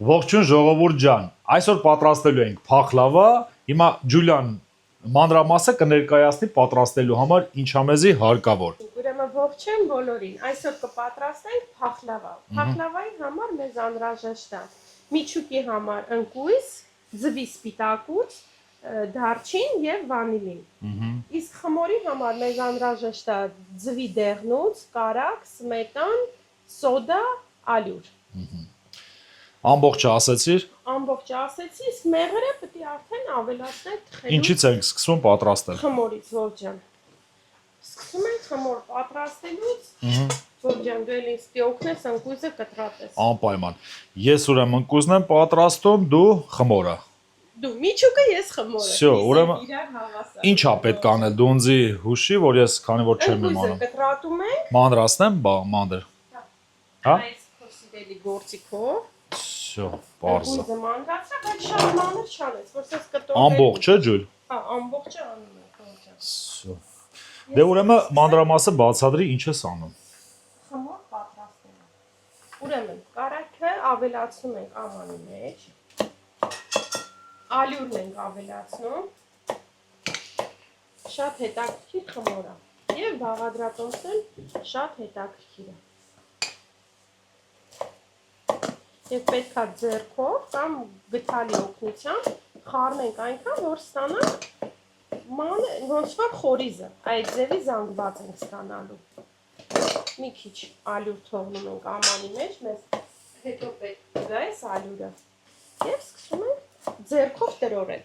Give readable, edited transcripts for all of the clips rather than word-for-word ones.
Ողջույն ժողովուրդ ջան, այսօր պատրաստելու ենք փախլավա, հիմա Ջուլիան մանրամասը կներկայացնի պատրաստելու համար ինչ ամեզի հարկավոր։ Ուրեմն ողջույն բոլորին, այսօր կպատրաստենք փախլավա։ Փախլավայի համար մեզ անհրաժեշտ է միչուկի համար ընկույզ, ձվի սպիտակուց, դարչին եւ վանիլին։ Իսկ խմորի համար մեզ անհրաժեշտ է ձվի դեղնուց, կարակ, սմետան, սոդա, ալյուր։ Ամբողջը ասեցիր։ Ամբողջը ասեցի, իսկ մեղրը պետք է արդեն ավելացնել թխելու։ Ինչից ենք սկսում պատրաստել։ Խմորից, ողջան։ Սկսում ենք խմոր պատրաստելուց։ Ողջան, դու ինձ օգնես ընկույզը կտրատես։ Անպայման։ Ես ուրեմն ընկույզն եմ պատրաստում, դու խմորը։ Դու միչուկը, ես խմորը։ Всё, ուրեմն իրար հավասար։ Ինչ է պետք անել, դու ինձ հուշի, որ ես քանի որ չեմ իմանում։ Ընկույզը կտրատում ենք։ Մանրացնեմ, մանդր։ Հա։ Այս քոսիդելի գործիքով։ Всё, բարձր։ Ընկույզը մանրացա, բայց շատ մանր չանես, որ սես կտորել։ Ամբողջը ջուլ։ Հա, ամբողջը անում ենք, ողջան։ Всё։ Դե ուրեմն մանրամասը բացադրի ինչ ես անում։ Խմոր պատրաստելու։ Ուրեմն կարակը ավելացնում ենք ամանի մեջ։ Ալյուրն ենք ավելացնում։ Շատ հետաքրքիր խմոր է։ Եվ բաղադրատոմսն շատ հետաքրքիր է։ Եվ պետք է ձեռքով կամ գթալի օգնությամբ խառնենք այնքան, որ ստանանք ոնց որ խորիզը, այդ ձևի զանգված ենք ստանալու։ Մի քիչ ալյուր թողնում ենք ամանի մեջ, մեզ հետո պետք է գա այս ալյուրը։ Եվ սկսում ենք ձեռքով տրորել։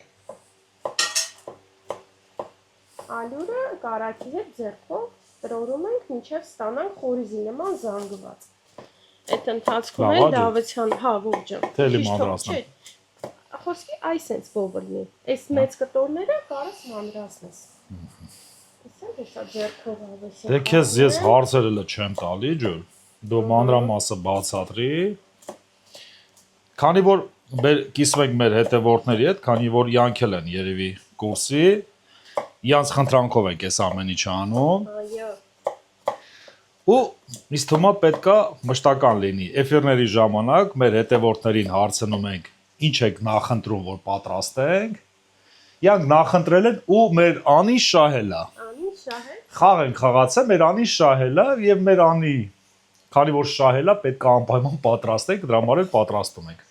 Ալյուրը կարակի հետ ձեռքով տրորում ենք, մինչև ստանանք խորիզի նման զանգված։ Այդ ընթացքում էլ Դավթյան, հա, ողջան։ Թելի մանրացնեմ։ Խոսքի այսենց ողորնի։ Այս մեծ կտորները կարաս մանրացնես։ Իսկ հեսա ձեռքով ավեսի։ Դե քեզ ես հարցերը լը չեմ տալի, ջուր։ Դու մանրամասը բացատրի։ Քանի որ կիսում ենք մեր հետևորդների հետ, քանի որ յանքել են երևի կուրսի, իրանց խնդրանքով ենք այս ամեն ինչը անում։ Այո։ Ու ինձ թվում է պետքա մշտական լինի։ Էֆիրների ժամանակ մեր հետևորդներին հարցնում ենք, ինչ եք նախընտրում, որ պատրաստենք։ Իրանք նախընտրել են ու մեր անի շահել է։ Անի շահել։ Խաղ ենք խաղացել, մեր անի շահել է եւ մեր անի, քանի որ շահել է, պետք է անպայման պատրաստենք, դրա համար էլ պատրաստում ենք։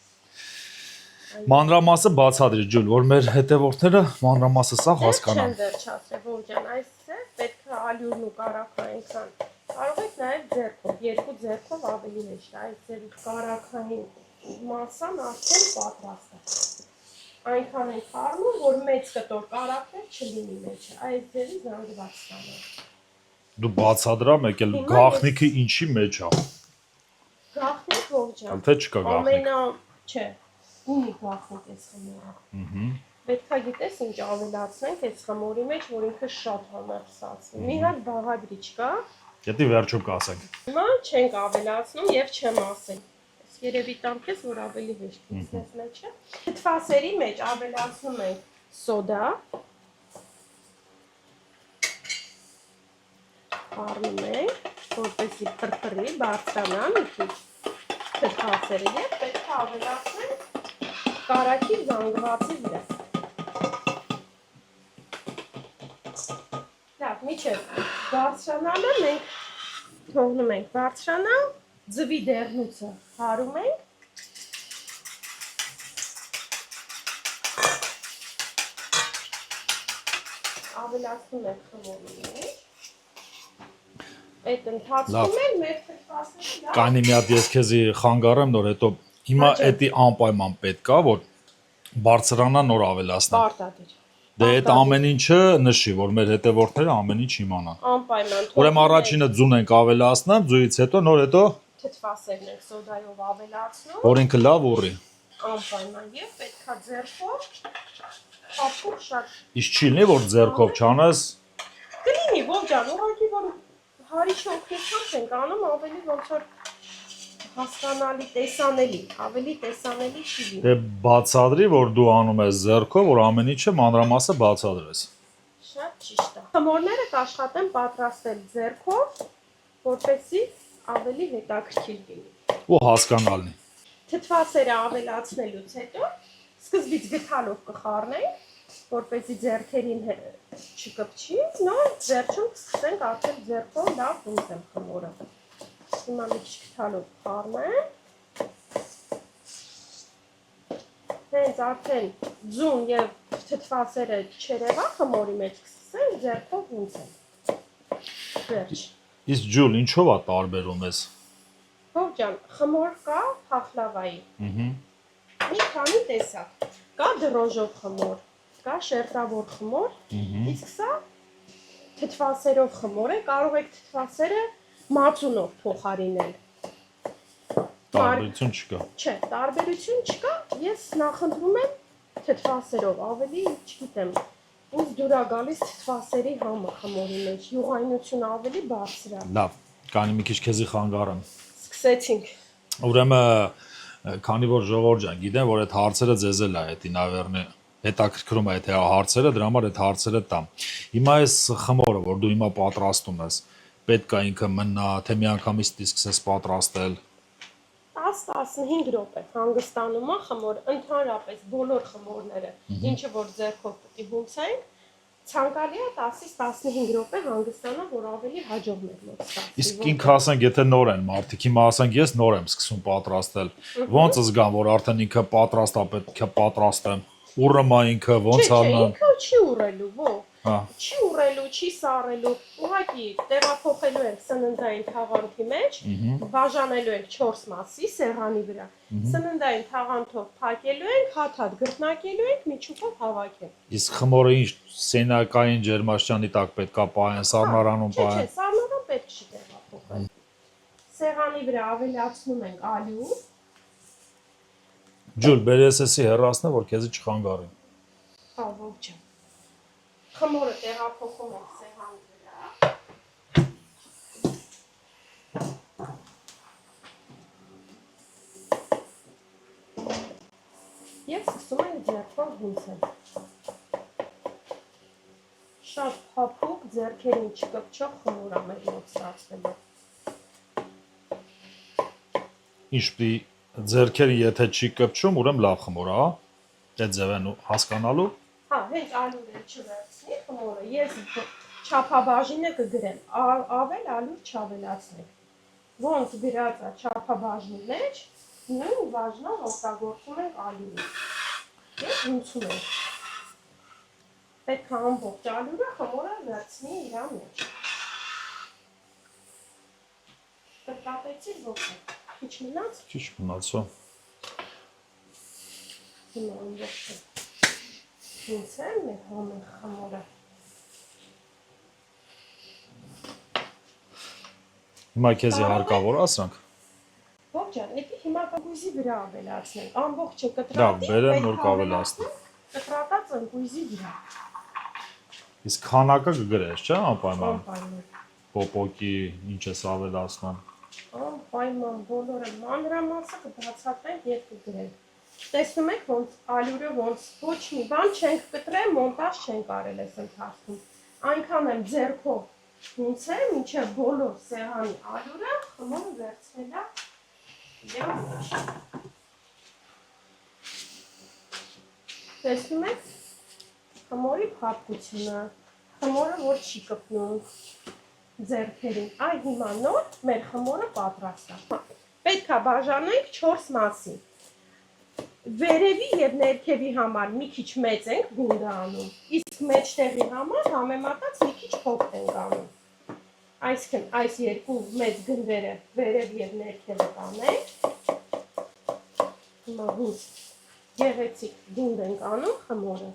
Մանրամասը բացադրի ջուլ, որ մեր հետևորդները մանրամասը սա հասկանան։ Չեմ վերջացրել, ողջան, այս է պետք է ալյուրն ու կարակը այնքան։ Կարող եք նաև ձեռքով, երկու ձեռքով ավելի հեշտ է, այս ձևի կարակային մասան արդեն պատրաստ է։ Այնքան ենք խառնում, որ մեծ կտոր կարակներ չլինի մեջը, այս ձևի զանգված ստանանք։ Դու բացադրամ եկել գաղտնիքը ինչի մեջ է։ Գաղտնիք ողջան։ Թե չկա գաղտնիք։ Չէ, ունի գաղտնիք այս խմորը։ Պետք է գիտես ինչ ավելացնենք այս խմորի մեջ, որ ինքը շատ համերսացվի։ Մի հատ բաղադրիչ կա։ Եթե վերջում կասենք։ Հիմա չենք ավելացնում եւ չեմ ասել։ Ես երևի տամ քեզ, որ ավելի հեշտ լցնես մեջը։ Թթվասերի մեջ ավելացնում ենք սոդա։ Խառնում ենք, որպեսզի փրփրի, բարձրանա մի քիչ թթվասերը եւ պետք է ավելացնենք կարակի զանգվածի վրա։ Լավ, միջև բարձրանալը մենք թողնում ենք բարձրանալ, ձվի դեղնուցը հարում ենք։ Ավելացնում ենք խմորի մեջ։ Այդ ընթացքում էլ մեր թթվասերը Կանի մի հատ ես քեզի խանգարեմ նոր հետո հիմա էդի անպայման պետք է որ բարձրանա նոր ավելացնեմ։ Պարտադիր։ Դե այդ ամեն ինչը նշի, որ մեր հետևորդները ամեն ինչ իմանան։ Անպայման։ Ուրեմն առաջինը ձուն ենք ավելացնում, ձուից հետո նոր հետո թթվասերն ենք սոդայով ավելացնում։ որ ինքը լավ ուռի։ Անպայման եւ պետքա ձեռքով խափում շատ։ Իսկ չի լինի որ ձեռքով չանես։ Կլինի ողջան, ուղղակի որ հարիշ օգնությամբ ենք անում ավելի ոնց որ հասկանալի, տեսանելի, ավելի տեսանելի չի լինի։ Դե բացադրի, որ դու անում ես ձեռքով, որ ամեն ինչը մանրամասը բացադրես։ Շատ ճիշտ է։ Խմորները կաշխատեմ պատրաստել ձեռքով, որպեսզի ավելի հետաքրքիր լինի։ Ու հասկանալի։ թթվասերը ավելացնելուց հետո սկզբից գթալով կխառնենք, որպեսզի ձեռքերին չկպչի, նոր ձեռքում կսկսենք արդեն ձեռքով լավ ուզել խմորը։ Հիմա մի քիչ գթալով խառնեմ։ Հենց արդեն ձուն եւ թթվասերը չերևա խմորի մեջ կսկսենք ձեռքով ուզել։ Վերջ։ Իսկ ջուլ, ինչով է տարբերում ես։ Հով ջան, խմոր կա փախլավայի։ Մի քանի տեսակ։ Կա դրոժով խմոր, կա շերտավոր խմոր, իսկ սա թթվասերով խմոր է, կարող եք թթվասերը մածունով փոխարինել։ Տարբերություն չկա։ Չէ, տարբերություն չկա, ես նախընտրում եմ թթվասերով, ավելի, չգիտեմ, ինձ դուր է գալիս թթվասերի համը խմորի մեջ, յուղայնությունը ավելի բարձր է։ Լավ, կանի մի քիչ քեզի խանգարեմ։ Սկսեցինք։ Ուրեմն, քանի որ ժողովուրդ ջան, գիտեմ, որ այդ հարցերը ձեզ էլ է, դա նավերնը հետաքրքրում է այդ հարցերը, դրա համար այդ հարցերը տամ։ Հիմա այս խմորը, որ դու հիմա պատրաստում ես, պետք է ինքը մնա, թե միանգամից սկսես պատրաստել։ 10-15 րոպե հանգստանում է խմորը, ընդհանրապես բոլոր խմորները, ինչը որ ձեռքով պետք է հունցենք, ցանկալի է 10-ից 15 րոպե հանգստանա, որ ավելի հաջող մեր մոտ ստացվի։ Իսկ ինքը ասենք, եթե նոր են մարդիկ, հիմա ասենք, ես նոր եմ սկսում պատրաստել, ոնց զգամ, որ արդեն ինքը պատրաստ է, պետք է պատրաստեմ։ Ուռում է ինքը, ոնց անա։ Ինքը չի ուռելու, ո՞։ Չի ուռելու, չի սառելու, ուղղակի տեղափոխելու ենք սննդային թաղանթի մեջ, բաժանելու ենք 4 մասի սեղանի վրա։ Սննդային թաղանթով փակելու ենք, հատ-հատ գռտնակելու ենք, միջուկով հավաքենք։ Իսկ խմորը ինչ սենակային ջերմաստիճանի տակ պետք է պահեն, սառնարանում Չէ, պահեն։ սառնարան պետք չի տեղափոխել։ Սեղանի վրա ավելացնում ենք ալյուր։ Ջուլ, բերես էսի հեռացնը, որ քեզի չխանգարի։ Հա, ողջ։ Խմորը տեղափոխում ենք սեղանի վրա։ Եվ սկսում ենք ձեռքով հունցել։ Շատ փափուկ ձեռքերին չկպչող խմոր է մեր մոտ ստացվելու։ Ինչ պիտի ձեռքերը եթե չի կպչում, ուրեմն լավ խմոր է, հա։ Այդ ձևն ու հասկանալու։ Հա, հենց ալյուրը չվերցնի խմորը, ես չափաբաժինը կգրեմ, ավել ալյուր չավելացնենք։ Ոնց գրած է չափաբաժնի մեջ, նույն բաժնով օգտագործում ենք ալյուրը։ Եվ հունցում ենք։ Պետք է ամբողջ ալյուրը խմորը վերցնի իր մեջ։ Կրկատեցի ոնց է։ Քիչ մնաց։ Քիչ մնացա։ Հիմա ամբողջ հունցել մեր համեղ խմորը։ Հիմա քեզի հարկավոր ասանք։ Ո՞վ ջան, էդի հիմա կգույզի վրա ավելացնենք, ամբողջը Լավ, կտրատի, բերեմ նոր կավելացնեմ։ կտրատած ընկույզի վրա։ Իսկ քանակը կգրես, չէ՞, անպայման։ Անպայման։ Պոպոկի ինչ ես ավելացնում։ Անպայման բոլորը մանրամասը կբացատրենք եւ կգրենք։ Տեսնում եք ոնց ալյուրը ոնց ոչ մի բան չենք կտրել, մոնտաժ չենք արել այս ընթացքում։ Այնքան եմ ձեռքով հունցել, մինչև բոլոր սեղանի ալյուրը խմորը վերցնել է եւ տեսնում եք խմորի փափկությունը, խմորը որ չի կպնում ձեռքերին։ Այ հիմա նոր մեր խմորը պատրաստ է։ Պետք է բաժանենք 4 մասի։ Վերևի եւ ներքևի համար մի քիչ մեծ ենք գունդը անում, իսկ մեջտեղի համար համեմատած մի քիչ փոքր ենք անում։ Այսինքն այս երկու մեծ գնդերը վերև եւ ներքևը կանենք։ Հիմա հուս գեղեցիկ գունդ ենք անում խմորը։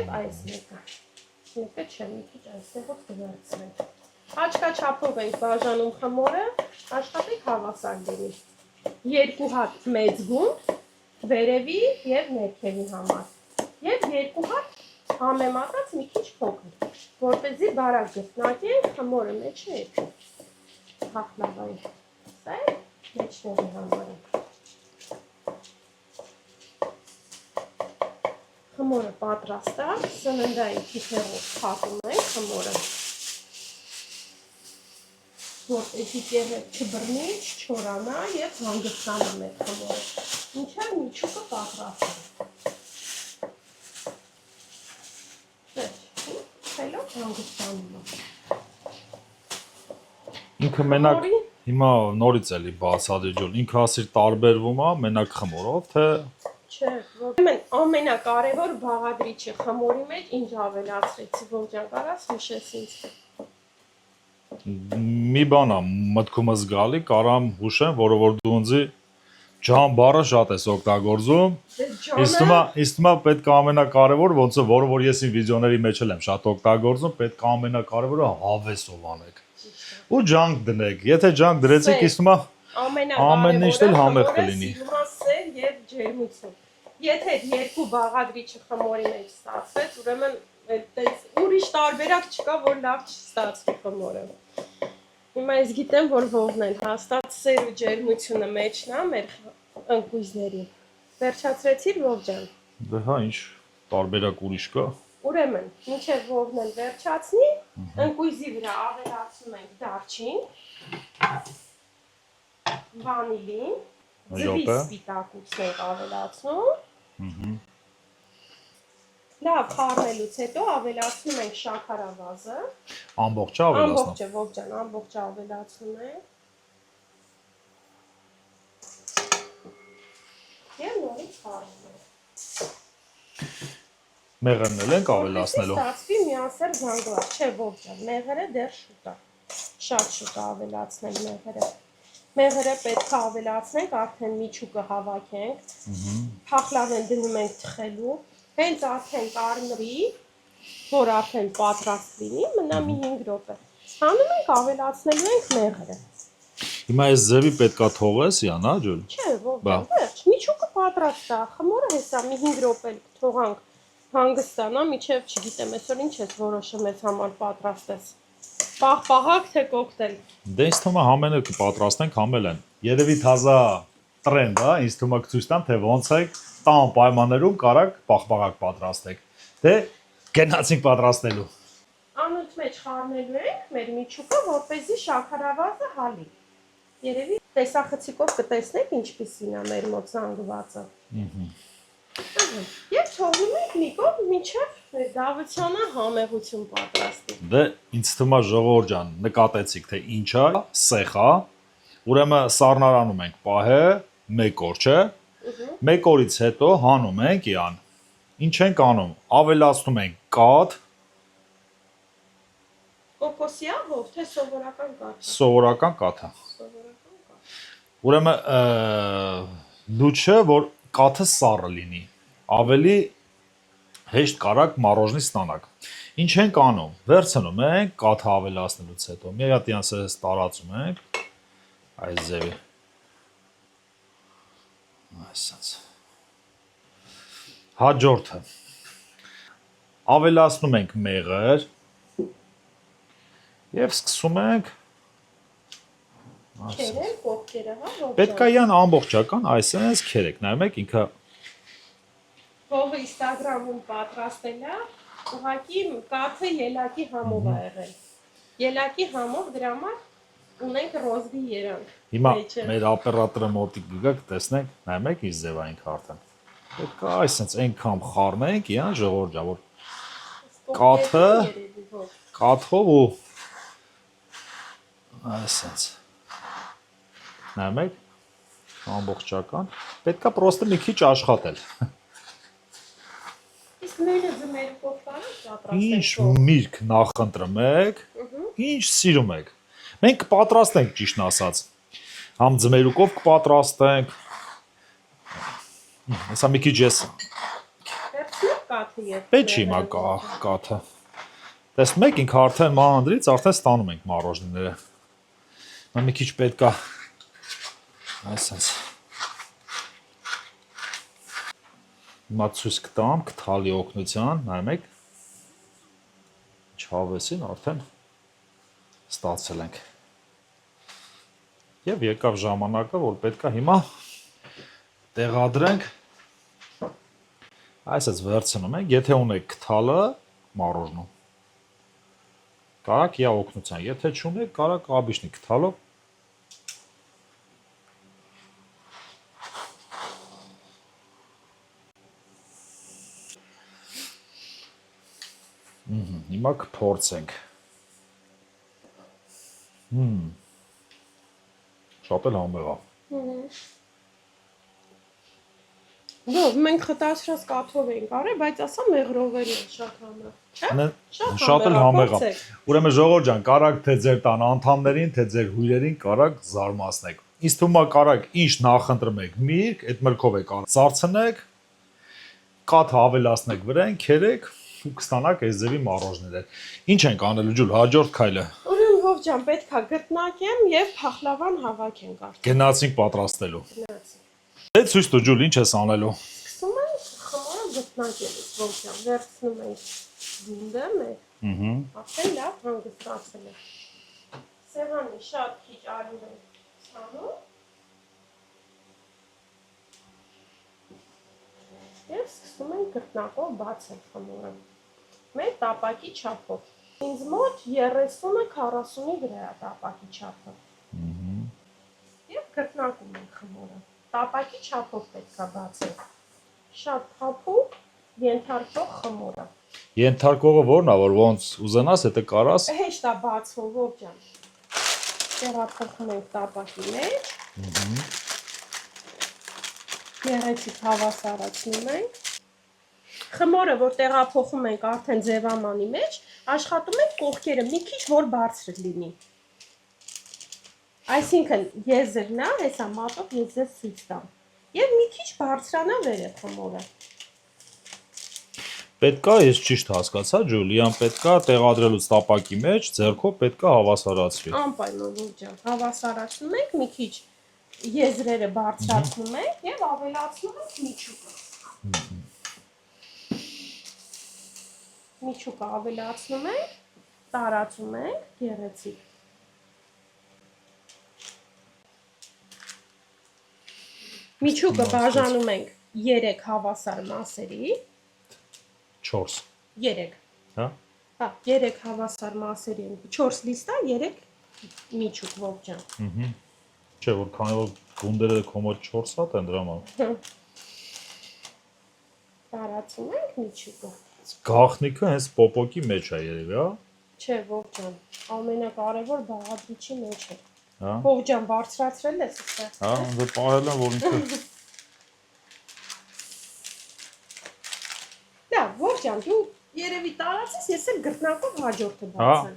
Եվ այս մեկը չէ, մի քիչ այստեղով կվերցնենք։ Աչքաչափով ենք բաժանում խմորը, աշխատեք հավասար լինի։ 2 հատ մեծ գունդ վերևի եւ ներքևի համար եւ 2 հատ համեմատած մի քիչ փոքր, որպեսզի բարակ գտնակենք խմորը մեջ է փախլավայի։ Սա է մեջտեղի համար։ Խմորը պատրաստ է, սննդային թիթեղով փակում ենք խմորը։ որպեսզի կեղեկ չբռնի, չչորանա եւ հանգստանա մեր խմորը։ Ինչա միջուկը պատրաստել։ Hello, հանգստանում է։ Ինքը մենակ հիմա նորից էլի բացադրի ջոլ։ Ինքը ասիր տարբերվում է մենակ խմորով, թե Չէ, ուրեմն ամենակարևոր բաղադրիչը խմորի մեջ ինչ ավելացրեցի, ողջան, կարաս հիշես ինձ։ մի բան է մտքումս գալի, կարամ հուշեմ, որը որ դու ինձի ջան բառը շատ ես օգտագործում։ Իսկ հիմա պետք է ամենակարևոր, ոնց է, որը որ ես իմ վիդեոների մեջ էլ եմ շատ օգտագործում, պետք է ամենակարևորը հավեսով անեք։ Ու ջանք դնեք։ Եթե ջանք դրեցիք, իսկ հիմա ամեն ինչն էլ համեղ կլինի։ Սեր եւ ջերմություն։ Եթե երկու բաղադրիչը խմորի մեջ ստացվեց, ուրեմն այդպես ուրիշ տարբերակ չկա, որ լավ չստացվի խմորը։ Հիմա ես գիտեմ, որ ողն են հաստատ սեր ու ջերմությունը մեջն է մեր ընկույզների։ Վերջացրեցիր ողջան։ Դե հա, ինչ տարբերակ ուրիշ կա։ Ուրեմն, մինչև ողն են վերջացնի, ընկույզի վրա ավելացնում ենք դարչին, վանիլին, ձվի սպիտակուցն ենք ավելացնում։ Լավ խառնելուց հետո ավելացնում ենք շաքարավազը։ Ամբողջը ավելացնում։ Ամբողջը, ողջան, ամբողջը ավելացնում ենք։ Եվ նորից խառնում ենք։ Մեղրն էլ ենք ավելացնելու։ Ստացվի միասեռ զանգված, չէ ողջան, մեղրը դեռ շուտ է։ Շատ շուտ է ավելացնել մեղրը։ Մեղրը պետք է ավելացնենք, արդեն միջուկը հավաքենք։ Փախլավեն դնում ենք թխելու։ Հենց արդեն կարմրի, որ արդեն պատրաստ լինի, մնա մի 5 րոպե։ Հանում ենք, ավելացնելու ենք մեղրը։ Հիմա այս ձևի պետքա թողես, Յանա ջան։ Չէ, ողջան, վերջ, միջուկը պատրաստ է, խմորը հեսա մի 5 րոպե թողանք հանգստանա, միջև չգիտեմ, այսօր ինչ ես որոշում ես համար պատրաստես։ Պաղ-պաղակ թե կոկտեյլ։ Դե ինձ թվում է համենը կպատրաստենք, համել են։ Երևի թազա տրենդ է, ինձ թվում է ցույց տամ, թե ոնց է տան պայմաններում կարակ պաղ-պաղակ պատրաստեք։ Դե գնացինք պատրաստելու։ Անոց մեջ խառնելու ենք մեր միջուկը, որպեսզի շաքարավազը հալի։ Երևի տեսախցիկով կտեսնեք ինչպիսին է մեր մոտ զանգվածը։ Եվ թողնում ենք մի կողմ մինչև դավթյանը համեղություն պատրաստի։ Դե ինձ թվում է ժողովուրդ ջան, նկատեցիք թե ինչ է, սեխ է։ Ուրեմն սառնարանում ենք պահե 1 օր, չէ։ 1 օրից հետո հանում ենք իան։ Ինչ ենք անում։ Ավելացնում ենք կաթ, կոկոսյահով թե սովորական կաթ։ սովորական կաթը։ Սովորական կաթ։ Ուրեմն դու չէ որ կաթը սառը լինի, ավելի հեշտ կարակ մառոժնի ստանաք։ Ինչ ենք անում։ Վերցնում ենք կաթը ավելացնելուց հետո։ Մի հատ իանց տարածում ենք այս ձևի։ Այսպես։ Հաջորդը ավելացնում ենք մեղր եւ սկսում ենք Քերել կողքերը, հա, ողջան։ պետք է յան ամբողջական այսպես քերեք, նայում եք ինքը Հողը Instagram-ում պատրաստել է, ուղղակի կաթը ելակի համով է եղել։ Ելակի համով դրա համար ունենք ռոզդի երանգ։ Հիմա մեր օպերատորը մոտիկ գա կտեսնենք, նայում եք ինչ ձև է ինքը արդեն։ Պետք է այսպես այնքան խառնենք, իան ժողովուրդ ջան, որ կաթով ու այսպես նայում եք ամբողջական, պետք է պրոստը մի քիչ աշխատել։ Իսկ նույնը ձմերուկով կարա՞ք պատրաստել։ Ինչ միրգ նախընտրում եք, ինչ սիրում եք։ Մենք կպատրաստենք ճիշտն ասած։ Համ ձմերուկով կպատրաստենք։ Հեսա մի քիչ ես Վերցնեք կաթը եւ։ պետք չի հիմա կաթը։ Տեսնում եք ինքը արդեն մանրից արդեն ստանում ենք մառոժները։ Հիմա մի քիչ պետք է այսպես Հիմա ցույց կտամ կթալի օգնության, նայում եք չհավեսին արդեն ստացել ենք։ Եվ եկավ ժամանակը, որ պետք է հիմա տեղադրենք այսպես վերցնում ենք, եթե ունեք կթալը մառոժնում։ Կարակ իա օգնության։ Եթե չունեք, կարակ обычный գտալով Հիմա կփորձենք։ Շատ էլ համեղ է։ Ո՞վ մենք խտացրած կաթով ենք արել, բայց ասա մեղրովեր է շատ համեղ։ Շատ էլ համեղ է։ Ուրեմն ժողովուրդ ջան, կարակ թե ձեր տան անդամներին, թե ձեր հյուրերին կարակ զարմացնեք։ Ինձ թվում է կարակ ինչ նախընտրում եք միրգ, այդ մրգով եք արծարցնեք, կաթը ավելացնեք վրան, քերեք ու կստանաք այս ձևի մառոժներ։ Ինչ ենք անելու ջուլ, հաջորդ քայլը։ Ուրեմն ով ջան, պետքա գտնակեմ եւ փախլավան հավաքենք արդեն։ Գնացինք պատրաստելու։ Գնացինք։ Դե ցույց տու ջուլ, ինչ ես անելու։ Սկսում ենք խմորը գտնակելուց, ով ջան, վերցնում ենք գունդը մեր։ Արդեն լավ հանգստացել է։ Սեղանի շատ քիչ ալյուր ենք ցանում։ Եվ սկսում ենք գտնակով բացել խմորը։ Մեր տապակի չափով։ Ինձ մոտ 30-ը 40-ի վրա է տապակի չափը։ Եվ գտնակում ենք խմորը։ Տապակի չափով պետք է բացել։ Շատ փափուկ ենթարկող խմորը։ Ենթարկողը ո՞րն է, որ ոնց ուզենաս, եթե կարաս։ Հեշտ է բացվում, ով ջան։ Տեղափոխում ենք տապակի մեջ։ Գեղեցիկ հավասարացնում ենք։ Խմորը, որ տեղափոխում ենք արդեն ձևամանի մեջ, աշխատում ենք կողքերը մի քիչ որ բարձր լինի։ Այսինքն եզրն է, հեսա մատով ես ձեզ ցույց տամ։ Եվ մի քիչ բարձրանա վերև խմորը։ Պետքա, ես ճիշտ հասկացա, Ջուլիան, պետքա տեղադրելուց տապակի մեջ ձեռքով պետքա հավասարացվի։ Անպայման ով ջան, հավասարացնում ենք, մի քիչ եզրերը բարձրացնում ենք եւ ավելացնում ենք միջուկը։ Միջուկը ավելացնում ենք, տարածում ենք, գեղեցիկ։ Միջուկը բաժանում ենք 3 հավասար մասերի։ 4։ 3։ Հա։ Հա, 3 հավասար մասերի են։ 4 լիստա, 3 միջուկ ով ջան։ Չէ, որ քանի որ գունդերը կոմոդ 4 հատ են դրա համար։ Տարածում ենք միջուկը։ Գաղտնիքը հենց պոպոկի մեջ է երևի, հա։ Չէ, ով ջան, ամենակարևոր բաղադրիչի մեջ է։ Հա։ Ով ջան, բարձրացրել ես այստեղ։ Հա, դե պահել եմ, որ ինքը Լավ, ով ջան, դու երևի տարածես, ես էլ գրտնակով հաջորդը բացեմ։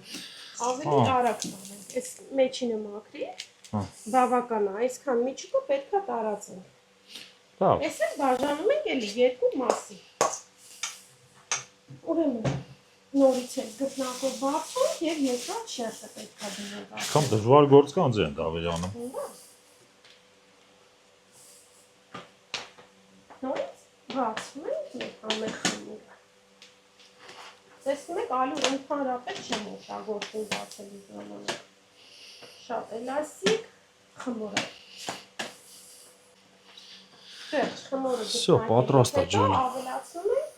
Ավելի արագ տանենք։ Այս մեջինը մաքրի։ Բավական է, այսքան միջուկը պետքա տարածենք։ Լավ։ Այս էլ բաժանում ենք էլի երկու մասի։ Ուրեմն նորից էլ գրտնակով բացում եւ երկրորդ շերտը պետքա դնենք։ Կամ դժվար գործ կա անձ են Դավիթյանը։ Նորից բացում ենք եւ ամեն խմորը։ Տեսնում եք, ալու ընդհանրապես չեմ օգտագործում բացելու ժամանակ։ Շատ էլաստիկ խմոր է։ Վերջ, խմորը Всё, պատրաստ է, ջան։ Ավելացնում ենք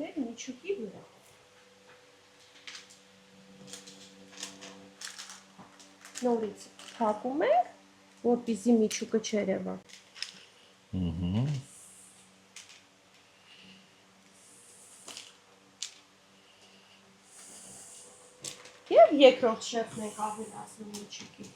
մեր միջուկի վրա։ Նորից փակում ենք, որպեսզի միջուկը չերևա։ Եվ երկրորդ շերտն ենք ավելացնում միջուկի։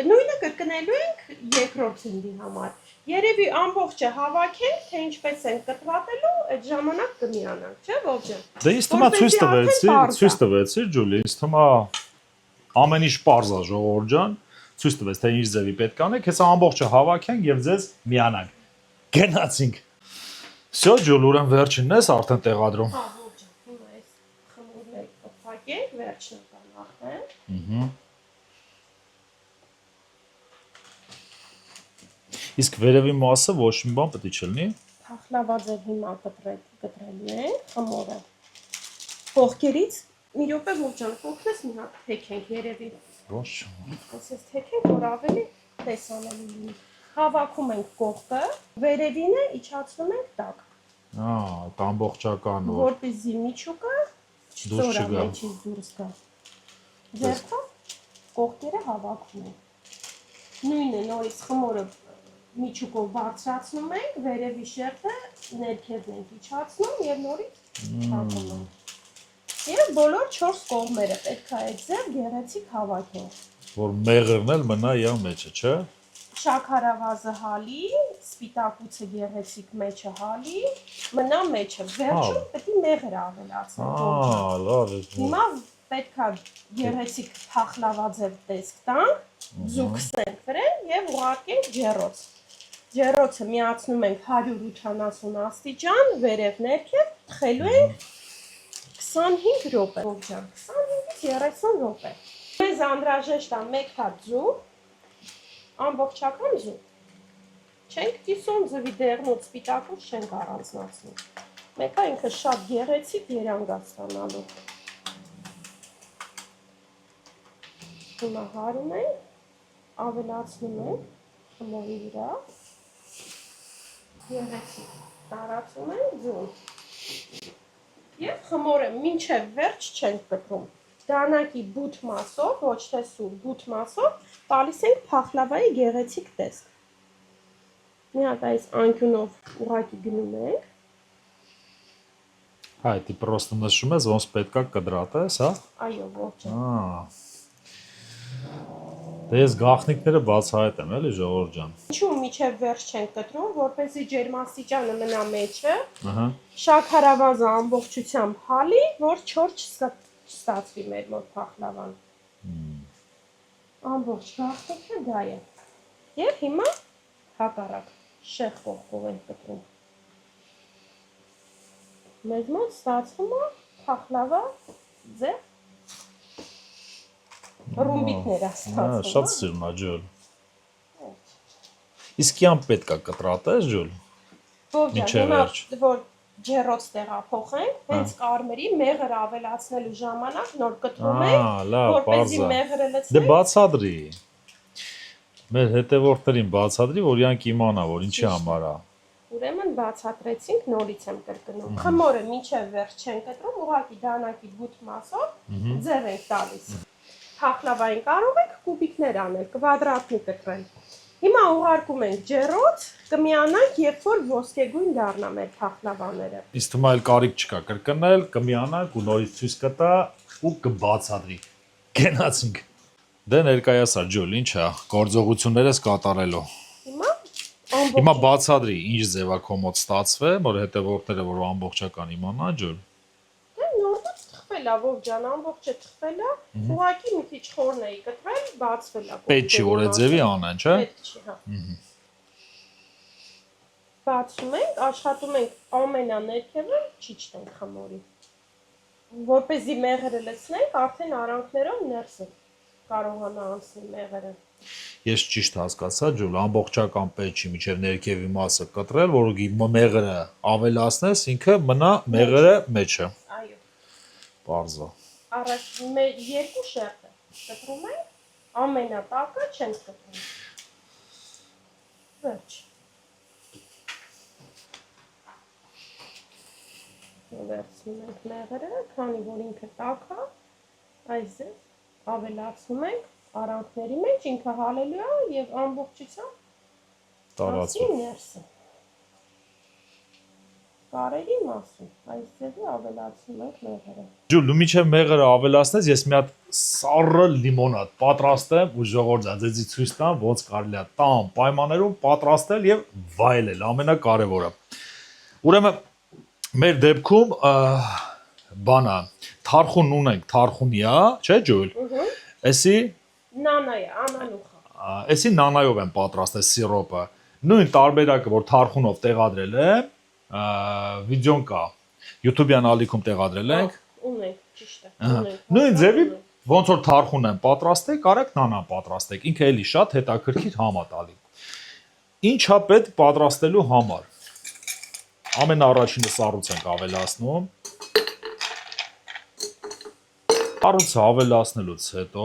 Նույնը կրկնելու ենք երկրորդ ցնդի համար։ Երևի ամբողջը հավաքենք, թե ինչպես են կտրատելու, այդ ժամանակ կմիանանք, չէ՞ ով ջան։ Դե ինձ թվում է ցույց տվեցի, Ջուլի, ինձ թվում է ամեն ինչ པարզ է, ժողովուրդ ջան, ցույց տվեց, թե ինչ ձևի պետք անեք, հեսա ամբողջը հավաքենք եւ ձեզ միանանք։ Գնացինք։ Всё, Ջուլ, ուրեմն վերջինն ես արդեն տեղադրում։ Հա, ով ջան, հիմա այս խմորները կփակենք, վերջնական ախեն։ Իսկ վերևի մասը ոչ մի բան պետք չլինի։ Փախլավաձև հիմա կտրելու ենք խմորը։ Կողքերից մի րոպե ով ջան, կողքից մի հատ թեքենք երևի։ Ոչ։ Ասես թեքենք, որ ավելի տեսանելի լինի։ Հավաքում ենք կողքը, վերևինը իջացնում ենք տակ։ Ամբողջական որ որպեսզի միջուկը դուրս չծորա չգա։ մեջից դուրս գա։ Ձեռքով կողքերը հավաքում ենք։ Նույնը նորից խմորը միջուկով բարձրացնում ենք, վերևի շերտը ներքևն ենք իջացնում եւ նորից թափում ենք։ Եվ բոլոր 4 կողմերը պետք է այդ ձև գեղեցիկ հավաքենք։ որ մեղրն էլ մնա իր մեջը, չէ՞։ Շաքարավազը հալի, սպիտակուցը գեղեցիկ մեջը հալի, մնա մեջը։ Վերջում պետք է մեղր ավելացնել։ Լավ է։ Հիմա պետք է գեղեցիկ փախլավաձև տեսք տանք, ձուկսենք վրան եւ ուղարկենք ջեռոց։ Ջեռոցը միացնում ենք 180 աստիճան, վերև ներքև, թխելու ենք 25 րոպե։ Ողջան, 25-ից 30 րոպե։ Մեզ անհրաժեշտ է 1 հատ ձու, ամբողջական ձու։ Չենք կիսում ձվի դեղնոց սպիտակուց չենք առանձնացնում։ Մեկը ինքը շատ գեղեցիկ երանգ է ստանալու։ Հիմա հարում ենք, ավելացնում ենք խմորի վրա, գեղեցիկ տարածում ենք ձուն։ Եվ խմորը մինչև վերջ չենք կտրում։ Դանակի բութ մասով, ոչ թե սուր, բութ մասով տալիս ենք փախլավայի գեղեցիկ տեսք։ Մի հատ այս անկյունով ուղակի գնում ենք։ Հայ, դի պրոստը նշում ես, ոնց պետքա կդրատես, հա։ Այո, ողջան։ Դե ես գաղտնիքները բացահայտեմ, էլի ժողովուրդ ջան։ Ինչու միջև վերջ չենք կտրում, որպեսզի ջերմաստիճանը մնա մեջը։ Ահա։ Շաքարավազը ամբողջությամբ հալի, որ չոր չստացվի մեր մոտ փախլավան։ Ամբողջ գաղտնիքը դա է։ Եվ հիմա հակառակ շեղ կողքով ենք կտրում։ Մեզ մոտ ստացվում է փախլավա ձև ռումբիկներ ստացվում։ Շատ սիրուն է ջուլ։ Իսկ յան պետքա կտրատես ջուլ։ Ողջան, հիմա որ ջեռոց տեղափոխենք, հենց կարմրի մեղր ավելացնելու ժամանակ նոր կտրում ենք, որպեսզի մեղրը լցնենք։ Դե բացադրի։ Մեր հետևորդներին բացադրի, որ իրանք իմանա, որ ինչի համար է։ Ուրեմն բացատրեցինք, նորից եմ կրկնում։ Խմորը մինչև վերջ չեն կտրում, ուղղակի դանակի բութ մասով ձև ենք տալիս։ Փախլավային կարող եք կուբիկներ անել, կվադրատնի կտրել։ Հիմա ուղարկում ենք ջեռոց, կմիանանք, երբ որ ոսկեգույն դառնա մեր փախլավաները։ Իսկ թվում է կարիք չկա կրկնել, կմիանանք ու նորից ցույց կտա ու կբացադրի։ Գնացինք։ Դե ներկայացա ջուլ, ի՞նչ է, գործողություններս կատարելու։ Հիմա բացադրի, ինչ ձևա քո մոտ ստացվե, որ հետևորդները որ ամբողջական իմանան ջուլ։ Դե նորմալ թխվել է, ողջան, ամբողջը թխվել է, ուղղակի մի քիչ խորն էի կտրել, բացվել է։ Պետք չի որ այդ ձևի անեն, չէ՞։ Պետք չի, հա։ Բացում ենք, աշխատում ենք ամենաներքևը չիջնենք խմորի։ Որպեսզի մեղրը լցնենք, արդեն արանքներով ներսը կարողանա անցնել մեղրը։ Ես ճիշտ հասկացա, ջուլ, ամբողջական պետք չի միջև ներքևի մասը կտրել, որ մեղրը ավելացնես, ինքը մնա մեղրը մեջը։ Այո։ Պարզ է։ Առաջ երկու շերտը կտրում ենք, ամենատակը չենք կտրում։ Վերջ։ Վերցնում ենք մեղրը, քանի որ ինքը տաք է, այս ձև ավելացնում ենք արանքների մեջ, ինքը հալելու է եւ ամբողջությամբ տարածվում ներսը։ Կարելի մասում, այս ձևի ավելացնում ենք մեղրը։ Ջուլ, դու միջև մեղրը ավելացնես, ես մի հատ սառը լիմոնադ պատրաստեմ ու ժողովուրդ ձեզի ցույց տամ, ոնց կարելի է տան պայմաններում պատրաստել եւ վայելել, ամենակարևորը։ Ուրեմն մեր դեպքում բանա թարխուն ունենք, թարխունիա, չէ՞ ջուլ։ Էսի նանայա, անանուխա։ Էսի նանայով եմ պատրաստել սիրոպը։ Նույն տարբերակը, որ թարխունով տեղադրել եմ, վիդեոն կա, YouTube-յան ալիքում տեղադրել ենք։ Ունենք, ճիշտ է։ Նույն ձևի ոնց որ թարխուն եմ պատրաստեք, արեք նանա պատրաստեք։ Ինքը էլի շատ հետաքրքիր համ է տալի։ Ինչա պետք պատրաստելու համար։ Ամենաառաջինը սառույց ենք ավելացնում։ Սառույցը ավելացնելուց հետո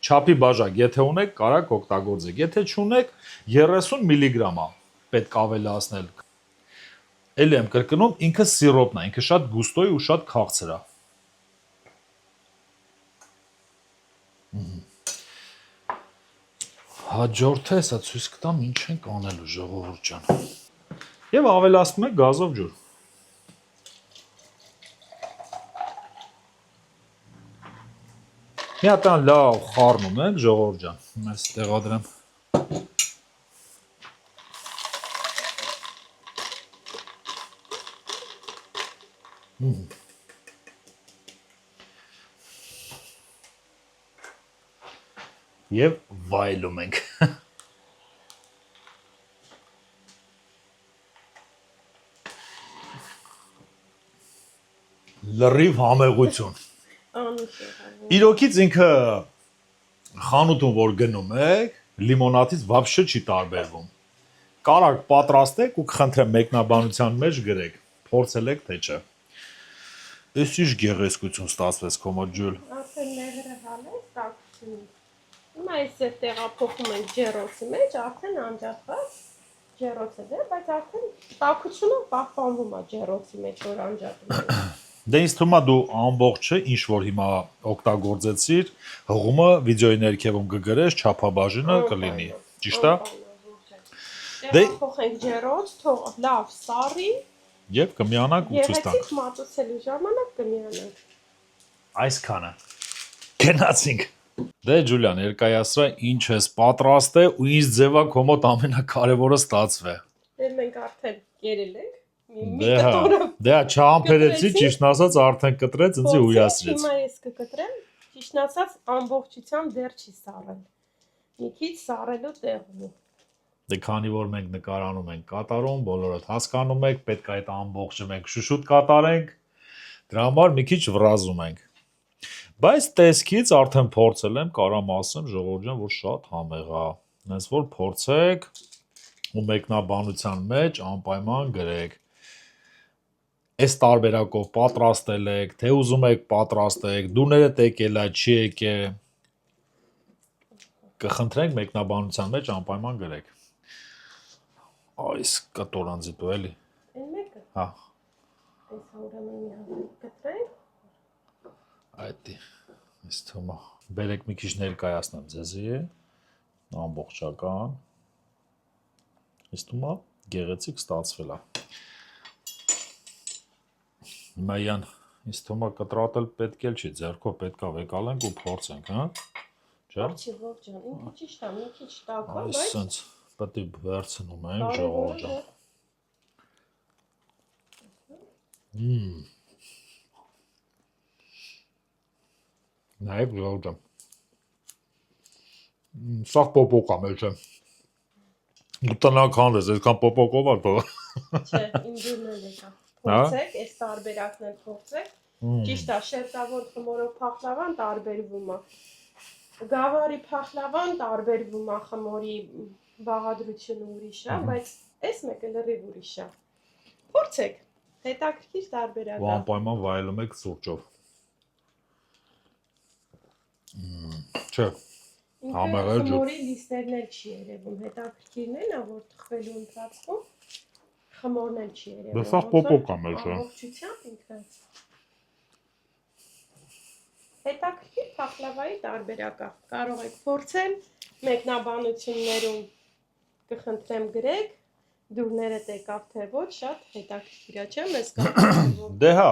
չափի բաժակ, եթե ունեք, կարակ օգտագործեք։ Եթե չունեք, 30 միլիգրամ է։ պետք ավելացնել։ Էլի եմ կրկնում, ինքը սիրոպն է, ինքը շատ գուստոյ ու շատ քաղցր է։ Հաջորդը հեսա ցույց կտամ ինչ ենք անելու ժողովուրդ ջան։ Եվ ավելացնում եք գազով ջուր։ Մի հատ լավ խառնում ենք ժողովուրդ ջան։ Ես տեղադրեմ։ Եվ վայելում ենք։ Լրիվ համեղություն։ Իրոքից ինքը խանութում որ գնում եք, լիմոնադից вообще չի տարբերվում։ Կարակ պատրաստեք ու կխնդրեմ մեկնաբանության մեջ գրեք, փորձել եք թե չէ։ Էս ինչ գեղեցկություն ստացվեց քո մոտ ջուլ։ Արդեն մեղրը հալես տաքությունից։ Հիմա այսպես տեղափոխում ենք ջեռոցի մեջ, արդեն անջատված ջեռոցը դե, բայց արդեն տաքությունը պահպանվում է ջեռոցի մեջ, որ անջատում ենք։ Դե ինձ թվում է դու ամբողջը ինչ որ հիմա օգտագործեցիր, հղումը վիդեոյի ներքևում կգրես, չափաբաժինը կլինի։ Ճիշտ է։ Դե փոխենք ջեռոց, թող լավ սառի եւ կմիանանք ու ցույց տանք։ Եվ մատուցելու ժամանակ կմիանանք։ Այսքանը։ Գնացինք։ Դե Ջուլիան, ներկայացրա ինչ ես պատրաստել ու ինչ ձևա քո մոտ ամենակարևորը ստացվե։ Դե մենք արդեն կերել ենք։ Դե չամփերեցի, ճիշտն ասած արդեն կտրեց, ինձ հույասրեց։ Հիմա ես կկտրեմ, ճիշտն ասած ամբողջությամբ դեռ չի սառել։ Մի քիչ սառելու տեղում է։ Դե քանի որ մենք նկարանում ենք կատարում, բոլորդ հասկանում եք, պետք է այդ ամբողջը մենք շուշուտ կատարենք, դրա համար մի քիչ վրազում ենք։ Բայց տեսքից արդեն փորձել եմ, կարամ ասեմ ժողովուրդ ջան, որ շատ համեղ է։ Հենց որ փորձեք ու մեկնաբանության մեջ անպայման գրեք։ Այս տարբերակով պատրաստել եք, թե ուզում եք պատրաստեք, դուներդ եկել է, չի եկել։ Կխնդրենք մեկնաբանության մեջ անպայման գրեք։ Այս կտորանձի դու էլի։ Այն մեկը։ Հա։ Այս ուրեմն մի հատ կտրենք։ Այդի։ Այս թվում է։ Բերեք մի քիչ ներկայացնեմ ձեզի։ Ամբողջական։ Այս թվում է գեղեցիկ ստացվել է։ Հիմա յան, ինձ թվում է կտրատել պետք էլ չի, ձեռքով պետք է վեկալենք ու փորձենք, հա։ Չէ՞։ Չի ով ջան, ինքը ճիշտ է, մի քիչ տաք է, Այս սենց պետք է վերցնում ենք ժողովուրդ ջան։ Նայեք ժողովուրդ ջան։ Սաղ պոպոկ է մեր չէ։ Ուտանակ հանդես, այսքան պոպոկով է թող։ Չէ, իմ դուրն է կա։ Փորձեք, այս տարբերակն էլ փորձեք։ Ճիշտ է, շերտավոր խմորով փախլավան տարբերվում է։ Գավառի փախլավան տարբերվում է, խմորի բաղադրությունը ուրիշ է, բայց այս մեկը լրիվ ուրիշ է։ Փորձեք, հետաքրքիր տարբերակ է։ Ու անպայման վայելում եք սուրճով։ Չէ։ Համեղ է ջուր։ Խմորի լիստերն էլ չի երևում, հետաքրքիրն էլ է, որ թխվելու ընթացքում խմորն էլ չի երևում։ Դա սաղ պոպոկ է մեր չէ։ Ամբողջությամբ ինքը։ Հետաքրքիր փախլավայի տարբերակ է։ Կարող եք փորձել մեկնաբանություններում կխնդրեմ գրեք, դուրներդ եկավ թե ոչ, շատ հետաքրքիր է, չէ՞, մեզ կապ։ Դե հա։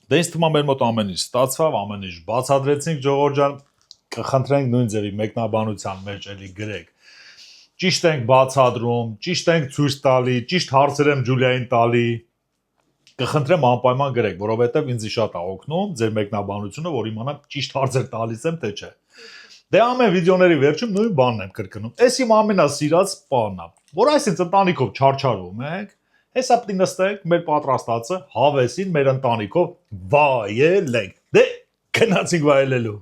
Դե ինձ թվում է մեր մոտ ամեն ինչ ստացավ, ամեն ինչ բացատրեցինք ժողովուրդ ջան, կխնդրենք նույն ձևի մեկնաբանության մեջ էլի գրեք։ Ճիշտ ենք բացադրում, ճիշտ ենք ցույց տալի, ճիշտ հարցեր եմ Ջուլիային տալի։ Կխնդրեմ անպայման գրեք, որովհետև ինձ շատ է օգնում ձեր մեկնաբանությունը, որ իմանամ ճիշտ հարցեր տալիս եմ թե չէ։ Դե ամեն վիդեոների վերջում նույն բանն եմ կրկնում։ Էս իմ ամենասիրած բանն է, որ այսինքն ընտանիքով չարչարվում եք, հեսա պիտի նստենք մեր պատրաստածը հավեսին մեր ընտանիքով վայելենք։ Դե գնացինք վայելելու։